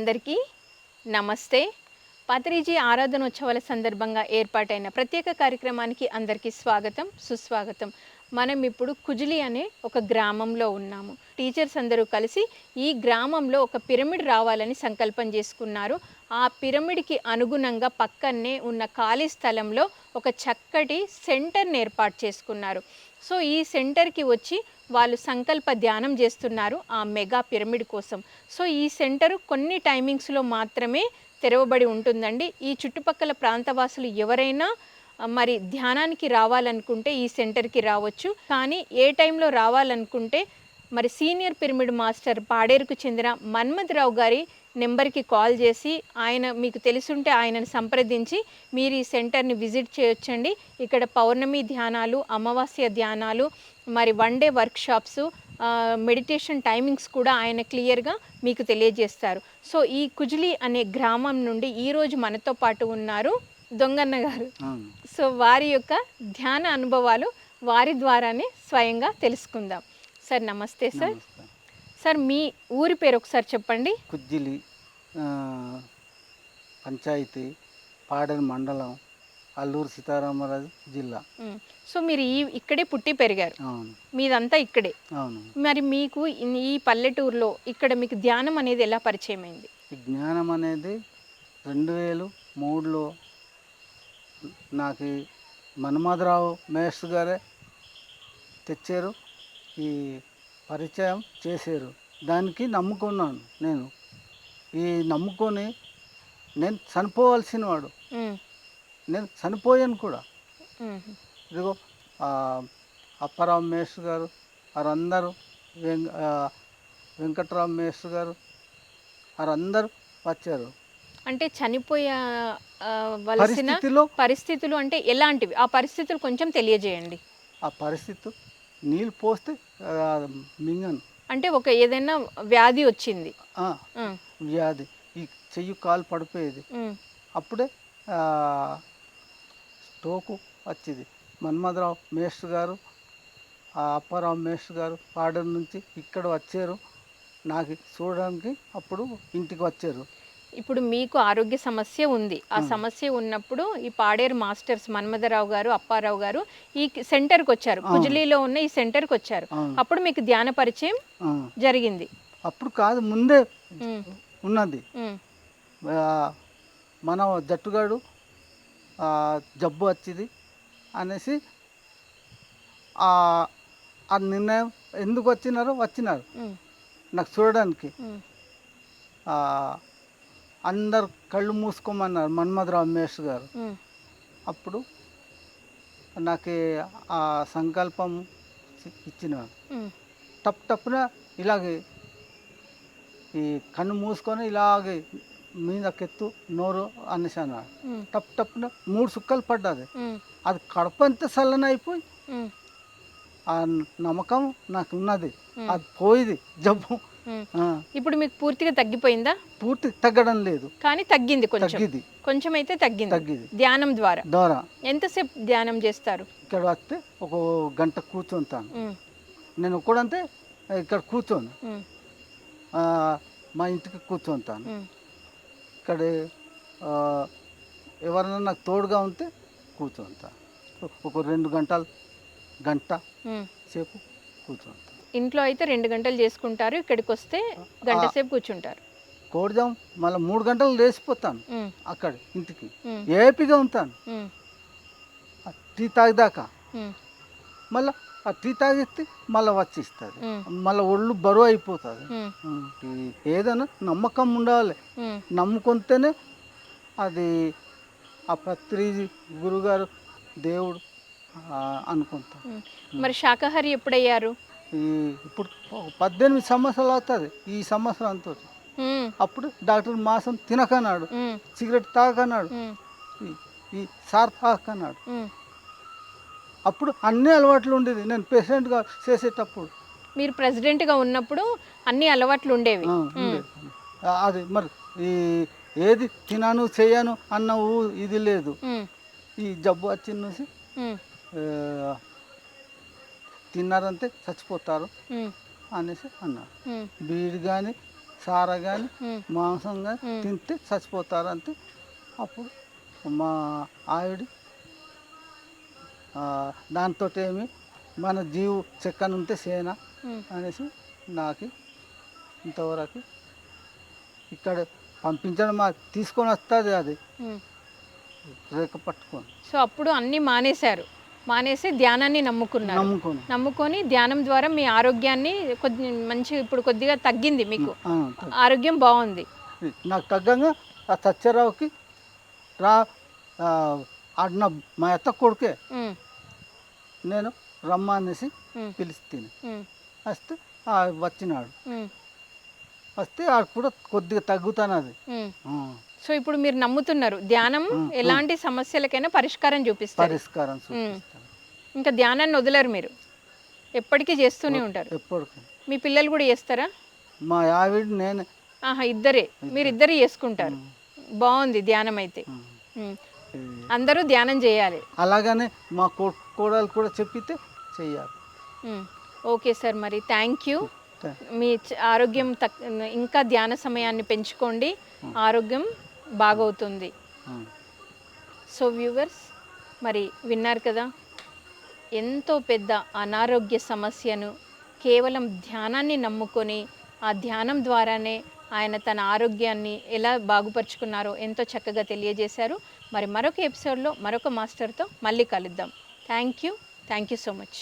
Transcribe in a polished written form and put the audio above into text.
అందరికీ నమస్తే. పాతరీజీ ఆరాధనోత్సవాల సందర్భంగా ఏర్పాటైన ప్రత్యేక కార్యక్రమానికి అందరికీ స్వాగతం, సుస్వాగతం. మనం ఇప్పుడు కుజిలి అనే ఒక గ్రామంలో ఉన్నాము. టీచర్స్ అందరూ కలిసి ఈ గ్రామంలో ఒక పిరమిడ్ రావాలని సంకల్పం చేసుకున్నారు. ఆ పిరమిడ్కి అనుగుణంగా పక్కనే ఉన్న ఖాళీ స్థలంలో ఒక చక్కటి సెంటర్ని ఏర్పాటు చేసుకున్నారు. సో ఈ సెంటర్కి వచ్చి వాళ్ళు సంకల్ప ధ్యానం చేస్తున్నారు ఆ మెగా పిరమిడ్ కోసం. సో ఈ సెంటర్ కొన్ని టైమింగ్స్లో మాత్రమే తెరవబడి ఉంటుందండి. ఈ చుట్టుపక్కల ప్రాంతవాసులు ఎవరైనా మరి ధ్యానానికి రావాలనుకుంటే ఈ సెంటర్కి రావచ్చు. కానీ ఏ టైంలో రావాలనుకుంటే మరి సీనియర్ పిరమిడ్ మాస్టర్ పాడేరుకు చెందిన మన్మథరావు గారి నెంబర్కి కాల్ చేసి ఆయన మీకు తెలుసుంటే ఆయనను సంప్రదించి మీరు ఈ సెంటర్ని విజిట్ చేయొచ్చండి. ఇక్కడ పౌర్ణమి ధ్యానాలు, అమావాస్య ధ్యానాలు, మరి one day workshops, meditation timings కూడా ఆయన క్లియర్గా మీకు తెలియజేస్తారు. సో ఈ కుజిలి అనే గ్రామం నుండి ఈరోజు మనతో పాటు ఉన్నారు దొంగన్న గారు. సో వారి యొక్క ధ్యాన అనుభవాలు వారి ద్వారానే స్వయంగా తెలుసుకుందాం. సార్ నమస్తే సార్. సార్ మీ ఊరి పేరు ఒకసారి చెప్పండి. కుజ్జిలి పంచాయతీ, పాడేరు మండలం, అల్లూరు సీతారామరాజు జిల్లా. సో మీరు ఇక్కడే పుట్టి పెరిగారు. అవును, మీదంతా ఇక్కడే. అవును. మరి మీకు ఈ పల్లెటూరులో ఇక్కడ మీకు ధ్యానం అనేది ఎలా పరిచయం అయింది? ఈ జ్ఞానం అనేది 2003లో నాకు మన్మథరావు మేస్టర్ గారే తెచ్చారు, ఈ పరిచయం చేశారు. దానికి నమ్ముకున్నాను నేను. ఈ నమ్ముకొని నేను చనిపోవాల్సిన వాడు, నేను చనిపోయాను కూడా. ఇదిగో అప్పారావు మేస్టర్ గారు, వారందరూ వెంకట్రావు మేస్టర్ గారు, వారందరూ వచ్చారు. అంటే చనిపోయవలసిన పరిస్థితులు అంటే ఎలాంటివి? ఆ పరిస్థితులు కొంచెం తెలియజేయండి. ఆ పరిస్థితి నీళ్ళు పోస్తే మింగను. అంటే ఒక ఏదైనా వ్యాధి వచ్చింది, వ్యాధి, ఈ చెయ్యి కాలు పడిపోయేది. అప్పుడే స్ట్రోకు వచ్చింది. మన్మథరావు మేస్టర్ గారు, అప్పారావు మేస్టర్ గారు పాడేరు నుంచి ఇక్కడ వచ్చారు నాకు చూడడానికి. అప్పుడు ఇంటికి వచ్చారు. ఇప్పుడు మీకు ఆరోగ్య సమస్య ఉంది. ఆ సమస్య ఉన్నప్పుడు ఈ పాడేరు మాస్టర్స్ మన్మథరావు గారు, అప్పారావు గారు ఈ సెంటర్కి వచ్చారు. కుజిలీలో ఉన్న ఈ సెంటర్కి వచ్చారు. అప్పుడు మీకు ధ్యాన పరిచయం జరిగింది. అప్పుడు కాదు, ముందే ఉన్నది. మన జట్టుగాడు జబ్బు వచ్చింది అనేసి ఆ నిర్ణయం ఎందుకు వచ్చినారు నాకు చూడడానికి. అందరు కళ్ళు మూసుకోమన్నారు మన్మథరావు మేస్టర్ గారు. అప్పుడు నాకు ఆ సంకల్పం ఇచ్చినారు. టప్పున ఇలాగే ఈ కన్ను మూసుకొని ఇలాగే మీదకెత్తు నోరు అనేసి అన్నాడు. టప్పున 3 సుక్కలు పడ్డది. అది కడప అంతా చల్లన అయిపోయి ఆ నమ్మకం నాకు ఉన్నది. అది పోయింది జబ్బు. ఇప్పుడు మీకు పూర్తిగా తగ్గిపోయిందా? పూర్తి తగ్గడం లేదు, కానీ తగ్గింది. కొంచెం అయితే తగ్గింది ధ్యానం ద్వారా. ఎంతసేపు ధ్యానం చేస్తారు? ఇక్కడ వస్తే ఒక గంట కూర్చుంటాను నేను. ఒక్కడంతే ఇక్కడ కూర్చోను, మా ఇంటికి కూర్చుంటాను. ఇక్కడ ఎవరైనా నాకు తోడుగా ఉంటే కూర్చుంటాను. ఒక 2 గంట సేపు కూర్చుంటాను. ఇంట్లో అయితే 2 గంటలు చేసుకుంటారు, ఇక్కడికి వస్తే గంట సేపు కూర్చుంటారు. కోడిజాం మళ్ళీ 3 గంటలు లేచిపోతాను. అక్కడ ఇంటికి ఏపీగా ఉంటాను టీ తాగిదాకా. మళ్ళీ ఆ టీ తాగిస్తే మళ్ళీ వచ్చి ఇస్తుంది. మళ్ళీ ఒళ్ళు బరువు అయిపోతుంది. ఏదైనా నమ్మకం ఉండాలి. నమ్ముకుంటేనే అది ఆ పత్రిజీ గురుగారు దేవుడు అనుకుంటాం. మరి శాకాహారి ఎప్పుడయ్యారు? ఇప్పుడు 18 సంవత్సరాలు అవుతుంది ఈ సంవత్సరంతో. అప్పుడు డాక్టర్ మాసం తినకన్నాడు, సిగరెట్ తాగకన్నాడు, ఈ సార్ తాగకన్నాడు. అప్పుడు అన్ని అలవాట్లు ఉండేది. నేను ప్రెసిడెంట్గా చేసేటప్పుడు, మీరు ప్రెసిడెంట్గా ఉన్నప్పుడు అన్ని అలవాట్లు ఉండేవి. అది మరి ఈ ఏది తినను చేయను అన్న ఇది లేదు. ఈ జబ్బు వచ్చిన నుంచి తిన్నారంటే చచ్చిపోతారు అనేసి అన్నారు. బీడి కానీ సారా కానీ ఉమ్, మాంసం కానీ ఉమ్. తింటే చచ్చిపోతారంటే అప్పుడు మా ఆవిడ దాంతో ఏమి మన జీవు చెక్కనుంటే సేన ఉమ్. అనేసి నాకు ఇంతవరకు ఇక్కడ పంపించడం మా తీసుకొని వస్తుంది అది ఉమ్. రేఖ పట్టుకొని సో అప్పుడు అన్నీ మానేశారు, మానేసి ధ్యానాన్ని నమ్ముకున్నారు. నమ్ముకొని నమ్ముకొని ధ్యానం ద్వారా మీ ఆరోగ్యాన్ని మంచి ఇప్పుడు కొద్దిగా తగ్గింది మీకు, ఆ, ఆరోగ్యం బాగుంది. నాకు తగ్గంగా ఆ సత్యరావుకి రా ఆడిన మా అత్త కొడుకే ఉమ్, నేను రమ్మనేసి ఉమ్, పిలిస్తేనే ఉమ్, వస్తే వచ్చినాడు. ఉమ్, వస్తే ఆడు కూడా కొద్దిగా తగ్గుతున్నది. ఉమ్. సో ఇప్పుడు మీరు నమ్ముతున్నారు ధ్యానం ఎలాంటి సమస్యలకైనా పరిష్కారం చూపిస్తారు. పరిష్కారం చూపిస్తాను ఇంకా ధ్యానాన్ని వదలరు మీరు, ఎప్పటికీ చేస్తూనే ఉంటారు. ఎప్పటికీ. మీ పిల్లలు కూడా చేస్తారా? మా ఆవిడ నేను ఆహా, ఇద్దరే, మీరిద్దరే చేసుకుంటారు. బాగుంది ధ్యానం అయితే. ఉమ్. అందరూ ధ్యానం చేయాలి. అలాగనే మా కోడలు కూడా చెప్పితే చెయ్యాలి. ఓకే సార్, మరి థ్యాంక్ యూ. మీ ఆరోగ్యం ఇంకా ధ్యాన సమయాన్ని పెంచుకోండి, ఆరోగ్యం బాగవుతుంది. సో వ్యూవర్స్, మరి విన్నారు కదా, ఎంతో పెద్ద అనారోగ్య సమస్యను కేవలం ధ్యానాన్ని నమ్ముకొని ఆ ధ్యానం ద్వారానే ఆయన తన ఆరోగ్యాన్ని ఎలా బాగుపరుచుకున్నారో ఎంతో చక్కగా తెలియజేశారు. మరి మరొక ఎపిసోడ్లో మరొక మాస్టర్తో మళ్ళీ కలుద్దాం. Thank you so much.